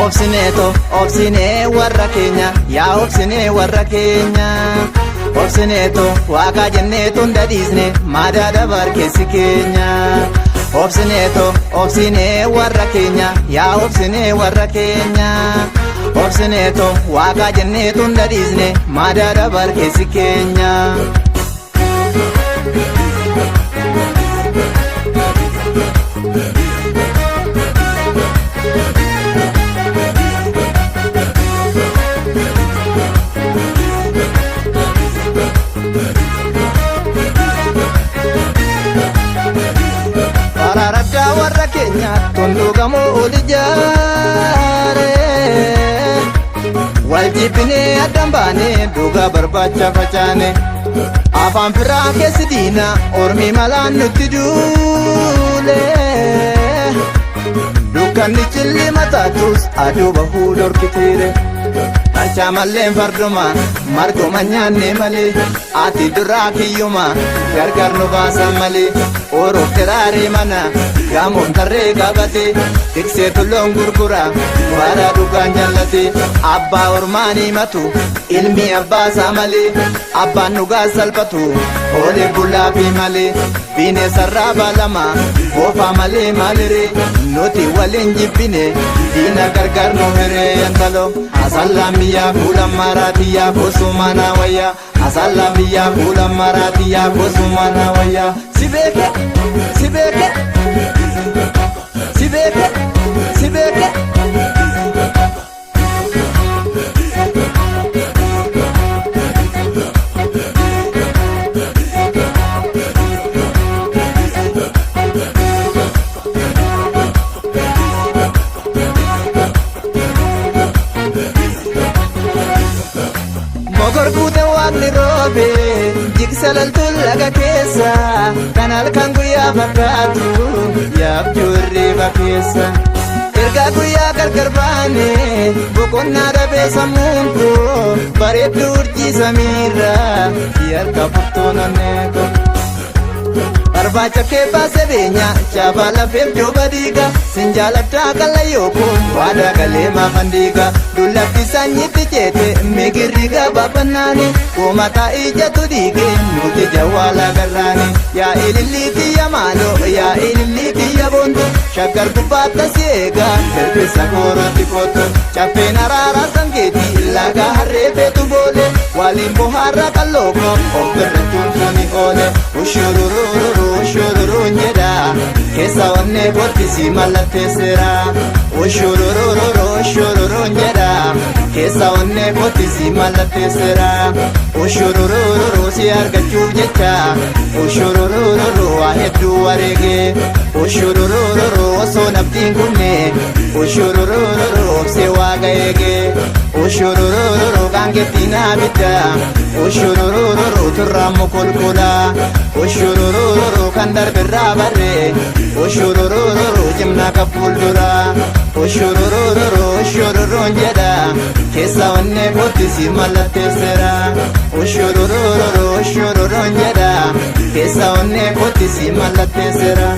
obsineeto obsinee warra keenya yaa obsinee warra keenya obsineeto waaqa jenneetu hunda dhiisne maadaa dabar keessi keenya obsineeto obsinee warra keenya yaa obsinee warra keenya obsineeto waaqa jenneetu hunda dhiisne maadaa dabar keessi keenya. Araradda warra keenya tondoo gamoo oli jaare wal jibbinee addan baane dhugaa barbaacha facaane afaan firaa keessi diina ormi malaan nutti duule dukkanni cilli mataatus aduu bahuu dhorkiteere Acha malleen farduma marguma nyaanne malee ati duraa kiyyuma gargar nu baasan malee oroof tiraaree mana gaamoon tarree qabate tiksee tulloon gurgura waara dhugaan jallate abbaa ormaanii matu ilmi abbaasaa malee abbaan dhugaa salphatu oolee bulaa fi malee bineensarraa baalama oofaa malee maaliree nuti waliin jibbine diina gargar nu hiree yantalo asallaan biyyaa kuulan maraatiyyaa kosumana wayyaa asallaan biyyaa kuulan maraatiyyaa kosumana wayyaa si beeke si beeke si beeke si beeke. Mogorguute waaqni roobe jigsalaltuun laga keessa kan halkan guyyaa fakkaatu yaabjuu irriiba keessa ergaa guyyaa gargar baane boqonnaa dhabee sammuun koo bareedduu urjii samiirra harka furtuun onneeko barbaacha kee baase beenya chaafaa lafeef jooba diiga sinjaaladdaa qallayyoo waadaa galee maafan diiga dullatti sanyitti jeete migirri gabaabannaani uumataa ijatu diige nuti jawwaalaa garraani yaa ilillii kiyya maaloo yaa ilillii kiyya boontu shaggar gubbaata si eegaa hir'isa koorootti kootu caffeen araaraa sangeeti lagaa harree feetu boole waliin bohaarra qallooko of irrachuun suni oole ushururururu ushururun jedha keessa onnee kottisi mallatteessera ushururururu ushururun jedha keessa onnee kottisi mallatteessera ushururururu si argachuuf jecha ushururururu waa hedduu wareege ushururururu osoo nabdiin kunne ushururururu obsee waaqa eege ushururururu qaangeettiin abidda ushururururu turraammo kolkola ushururururu kan darbirraa barree ushururururu cimnaa ka fuuldura ushururururu ushururun jedha keessa onnee kottisi mallatteessera ushururururu ushururun jedha keessa onnee kottisi mallatteessera.